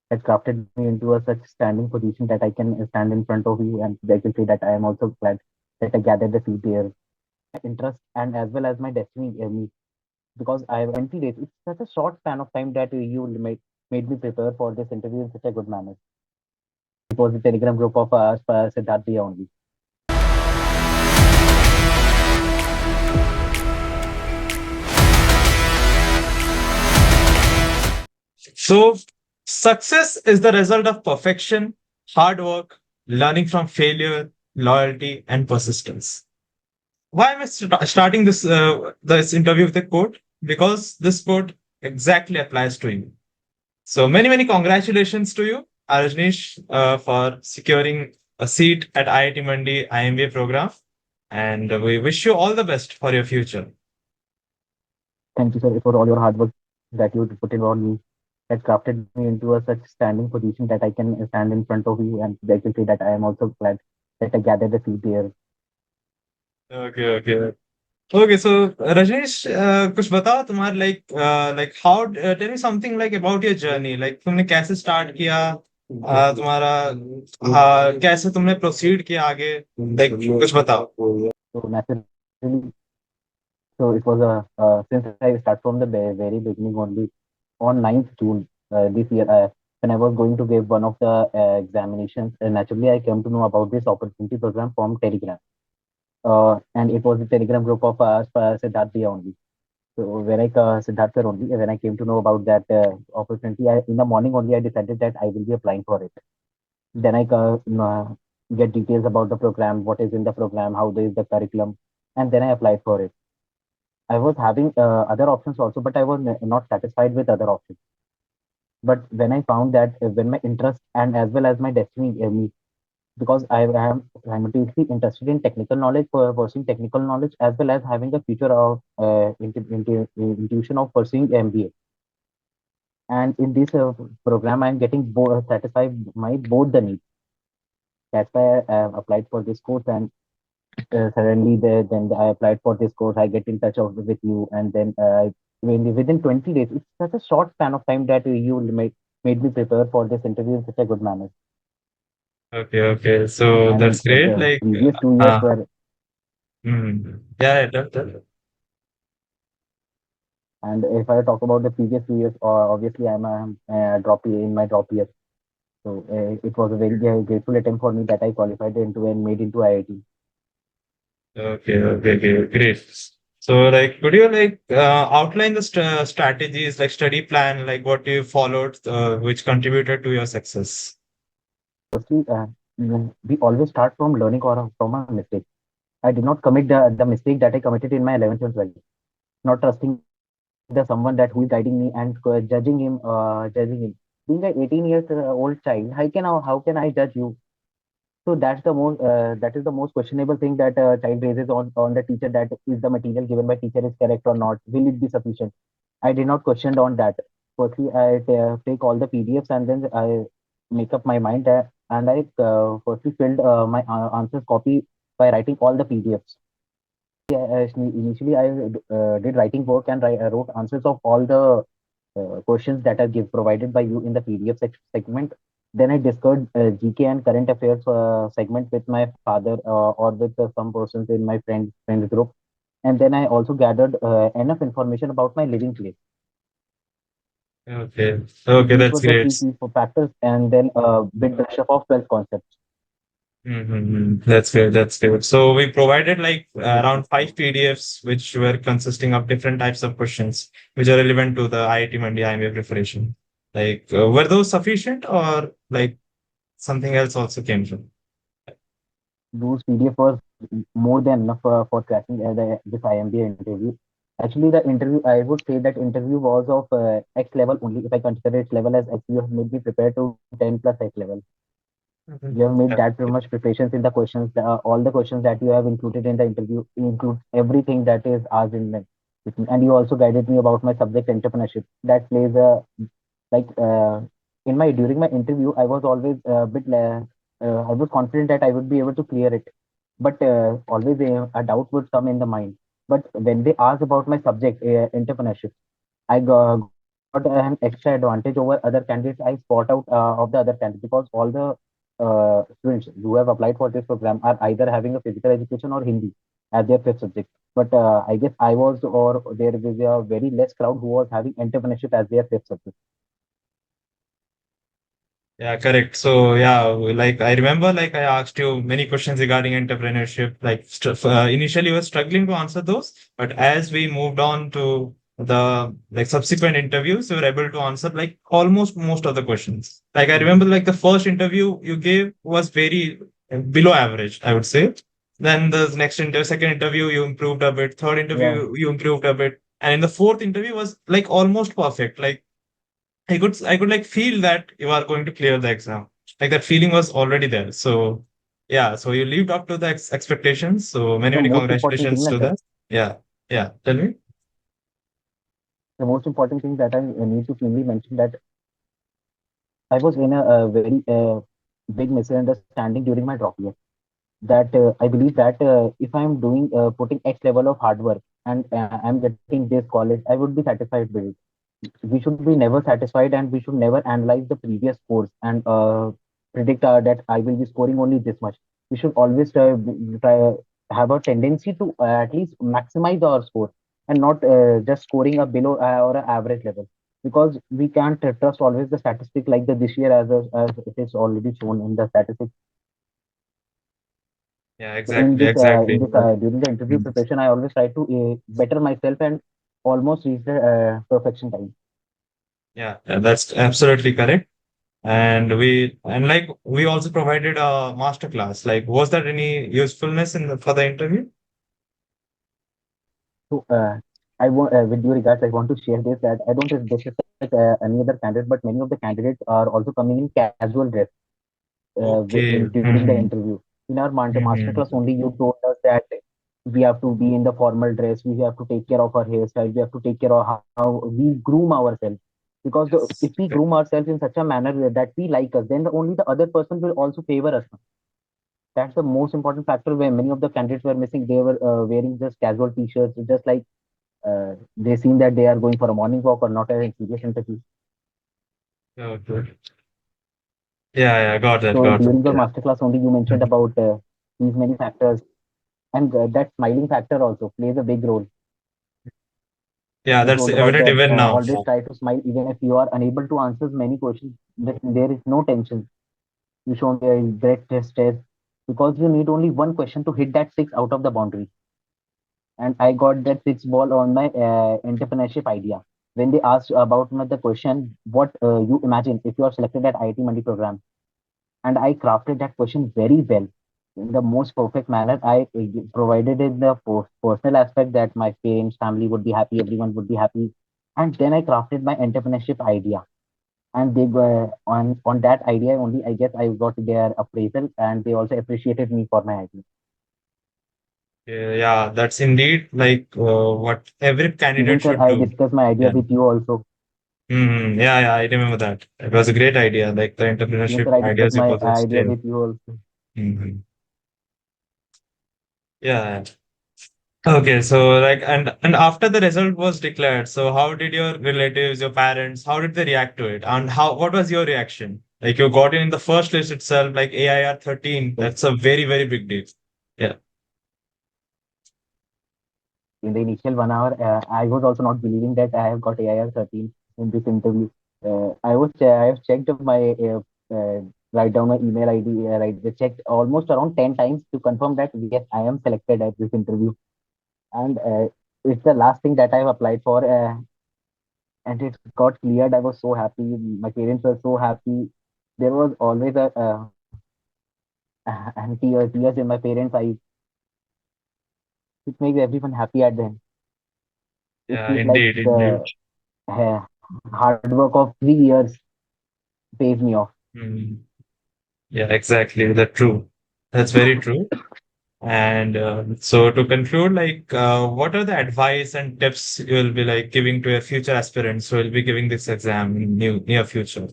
that crafted me into a such standing position that I can stand in front of you, and I can say that I am also glad that I gathered the seat there. Interest and as well as my destiny me, because I have 20 days. It's such a short span of time that you made me prepare for this interview in such a good manner. It was a Telegram group of us, Siddharth only. So, success is the result of perfection, hard work, learning from failure, loyalty, and persistence. Why am I starting this interview with a quote? Because this quote exactly applies to you. So many congratulations to you, Rajneesh, for securing a seat at IIT Mandi IMBA program, and we wish you all the best for your future. Thank you, sir, for all your hard work that you put in on me. That crafted me into a such standing position that I can stand in front of you, and I can say that I am also glad that I gathered the seat there. Okay, okay. Okay, so Rajneesh, कुछ बताओ तुम्हारे like how tell me something like about your journey, like तुमने कैसे start किया, तुम्हारा कैसे तुमने proceed किया आगे, like कुछ बताओ. So naturally, so it was a since I start from the very beginning only on 9th June this year, when I was going to give one of the examinations. Naturally, I came to know about this opportunity program from Telegram, and it was a Telegram group of Siddharth only. So when Siddharth sir only, when I came to know about that opportunity, in the morning only I decided that I will be applying for it. Then get details about the program, what is in the program, how there is the curriculum, and then I applied for it. I was having other options also, but I was not satisfied with other options. But when I found that when my interest and as well as my destiny meet, because I am simultaneously interested in technical knowledge, for pursuing technical knowledge, as well as having a future of intuition of pursuing MBA. And in this program, I'm getting satisfied my both the needs. That's why I applied for this course, and suddenly then I applied for this course. I get in touch with you, and then within 20 days, it's such a short span of time that you made me prepare for this interview in such a good manner. Okay, okay. So And that's great. the previous 2 years were, Yeah, yeah, and if I talk about the previous 2 years, obviously I'm a drop year in my drop year. So it was a very grateful attempt for me that I qualified into and made into IIT. okay, okay, okay, great. So, like, could you outline the strategies, like study plan, like what you followed, which contributed to your success? Firstly, we always start from learning or from a mistake. I did not commit the mistake that I committed in my 11th and 12th, not trusting the someone that who is guiding me and judging him. Being an 18 years old child, how can I judge you? So that is the most questionable thing that a child raises on the teacher, that is the material given by teacher is correct or not? Will it be sufficient? I did not question on that. Firstly, I take all the PDFs and then I make up my mind, and I firstly filled my answers copy by writing all the PDFs. Initially, I did writing work and wrote answers of all the questions that are provided by you in the PDF segment. Then I discussed GK and current affairs segment with my father or with some persons in my friend group. And then I also gathered enough information about my living place. Okay, So okay, these that's were the great. three key factors, and then bit brush up of 12 concepts. That's good. That's good. So we provided like around five PDFs, which were consisting of different types of questions, which are relevant to the IIT Mandi IMBA preparation. Like, were those sufficient, or like something else also came from? Those PDF was more than enough for cracking this IMBA interview. Actually, the interview, I would say that interview was of X level only. If I consider its level as X, you have made me prepare to 10 plus X level. You have made that much preparations in the questions. All the questions that you have included in the interview include everything that is asked in them. And you also guided me about my subject entrepreneurship. That plays a like in my during my interview, I was always a bit. I was confident that I would be able to clear it, but always a doubt would come in the mind. But when they asked about my subject, entrepreneurship, I got an extra advantage over other candidates. I spot out of the other candidates because all the students who have applied for this program are either having a physical education or Hindi as their fifth subject. But I guess I was, or there was a very less crowd who was having entrepreneurship as their fifth subject. Yeah, correct. So yeah, like I remember, like I asked you many questions regarding entrepreneurship. Like initially, you were struggling to answer those, but as we moved on to the like subsequent interviews, you were able to answer like almost most of the questions. Like I remember, like the first interview you gave was very below average, I would say. Then the next interview, second interview, you improved a bit. Third Yeah, interview, you improved a bit, and in the fourth interview was like almost perfect. Like I could like feel that you are going to clear the exam. Like that feeling was already there. So yeah, so you lived up to the expectations. So the many most important thing, congratulations like to that. Yeah, yeah. Tell me. the most important thing that I need to clearly mention that I was in a very big misunderstanding during my drop year. That I believe that if I'm doing putting X level of hard work and I'm getting this college, I would be satisfied with it. We should be never satisfied, and we should never analyze the previous scores and predict that I will be scoring only this much. We should always try have a tendency to at least maximize our score and not just scoring a below or a average level, because we can't trust always the statistic like the this year as it is already shown in the statistics. Yeah, So in exactly, this exactly. during the interview Mm. preparation, I always try to better myself and almost reach the perfection time. Yeah, that's absolutely correct. And like we also provided a master class. Like, was there any usefulness for the interview? So with due regards, I want to share this that I don't disrespect any other candidate, but many of the candidates are also coming in casual dress Okay. during the Mm-hmm. interview. In our master class Mm-hmm. only, you told us that we have to be in the formal dress, we have to take care of our hairstyle, we have to take care of how we groom ourselves. Because if we groom ourselves in such a manner that we like us, then only the other person will also favor us. That's the most important factor where many of the candidates were missing. They were wearing just casual t-shirts, just like they seem that they are going for a morning walk or not a serious interview. Okay. Yeah, yeah, got that, So got that. during your Yeah. masterclass only, you mentioned Mhm. about these many factors, and that smiling factor also plays a big role. Yeah, You that's told about evident that even now. always try to smile even if you are unable to answer many questions. There is no tension. You show great stress because you need only one question to hit that six out of the boundary. And I got that six ball on my entrepreneurship idea. When they asked about the question, what you imagine if you are selected at IIT Mandi program, and I crafted that question very well in the most perfect manner. I provided in the personal aspect that my parents, family would be happy, everyone would be happy, and then I crafted my entrepreneurship idea. And they were on that idea only. I guess I got their appraisal, and they also appreciated me for my idea. Yeah, yeah, that's indeed like what every Even candidate sir, should I do. discussed my idea Yeah. with you also. Yeah, yeah, I remember that. It was a great idea. Like the Yes, entrepreneurship sir, I discussed ideas you my both idea explained. with you also. Hmm. Yeah. Okay, so like and after the result was declared, so how did your relatives, your parents, how did they react to it? And how what was your reaction? Like you got in the first list itself, like AIR 13. So That's a very, very big deal. Yeah. in the initial 1 hour, I was also not believing that I have got AIR 13 in this interview. I have checked my write down my email ID, right? I checked almost around 10 times to confirm that yes, I am selected at this interview, and it's the last thing that I have applied for, and it got cleared. I was so happy. My parents were so happy. There was always a and tears in my parents' eyes. It makes everyone happy at the end. It Yeah, feels like indeed, indeed. the uh, hard work of 3 years pays me off. Mm. Yeah, exactly. That's true. That's very true. And so to conclude, like, what are the advice and tips you will be like giving to your future aspirants who will be giving this exam in near future?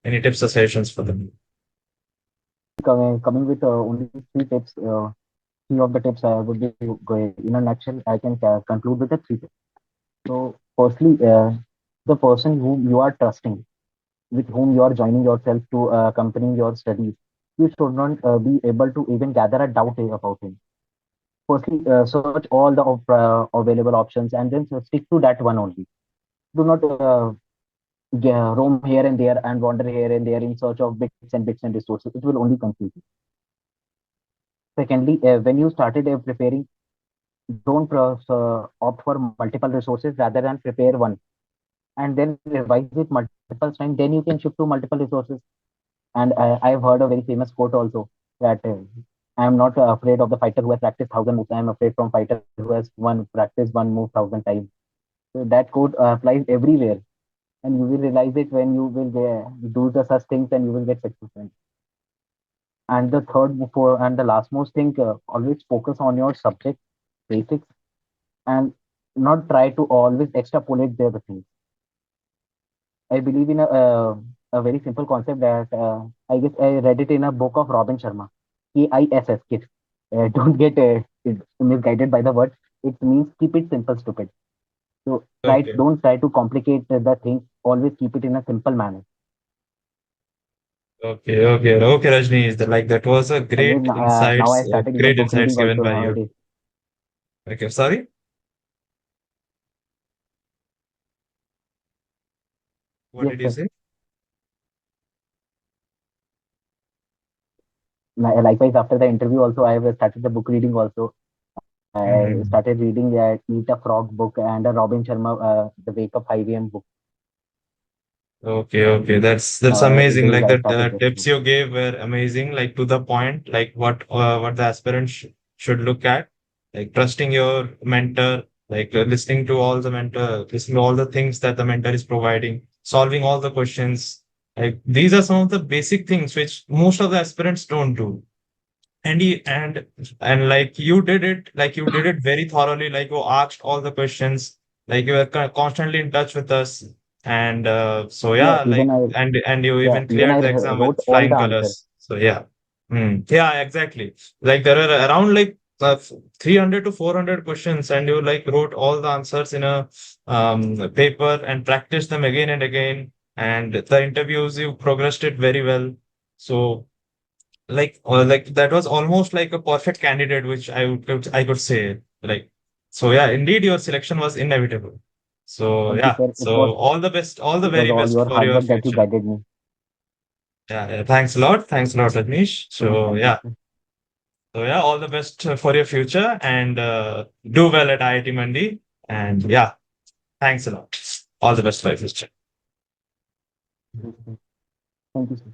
Any tips or suggestions for them? Coming with only three tips. Three of the tips I would be going in a nutshell. I can conclude with the three tips. So, firstly, the person whom you are trusting, with whom you are joining yourself to accompany your studies, you should not be able to even gather a doubt about him. Firstly, search all the available options and then stick to that one only. Do not roam here and there and wander here and there in search of bits and resources. It will only confuse you. Secondly, when you started preparing, don't opt for multiple resources rather than prepare one and then revise it multiple times. Then you can shift to multiple resources. And I've heard a very famous quote also that I am not afraid of the fighter who has practiced thousand moves. I am afraid from fighter who has one practiced one move thousand times. So that quote applies everywhere, and you will realize it when you will do the such things, and you will get success. And the third before and the last most thing, always focus on your subject basics and not try to always extrapolate the things. I believe in a very simple concept that I guess I read it in a book of Robin Sharma. KISS, kids. Don't get misguided by the word. It means keep it simple, stupid. So Okay. don't try to complicate the things. Always keep it in a simple manner. Okay, Rajni. Like that was a And then great now I insights, started the great book insights reading given also by you. nowadays. Okay, sorry. What Yes, did you sir. say? Likewise, after the interview also, I have started the book reading also. I started Mhm. reading Eat a Frog book and a Robin Sharma, The Wake of 5 a.m. book. Okay. That's amazing. Nowadays, Like I the started this tips book. you gave were amazing. Like to the point. Like what the aspirant should look at. Like trusting your mentor. Like listening to all the mentor, listening to all the things that the mentor is providing, solving all the questions. Like these are some of the basic things which most of the aspirants don't do. And like you did it very thoroughly, like you asked all the questions, like you were constantly in touch with us. And so Yeah, yeah, like even I and you yeah even even cleared I the exam with wrote all flying the answers. colors. So yeah. Yeah, exactly. Like there are around like 300 to 400 questions, and you like wrote all the answers in a paper and practiced them again and again. And the interviews, you progressed it very well. So like that was almost like a perfect candidate, which I could say. Like so, yeah, indeed, your selection was inevitable. So Thank you, yeah, sir. so all the best, all the It was very all best your for hard your work that you future. guided me. Yeah, thanks a lot, Rajneesh. So Thank you, yeah, sir. all the best for your future, and do well at IIT Mandi. And yeah, thanks a lot. All the best for your future. Thank you, sir. Thank you, sir.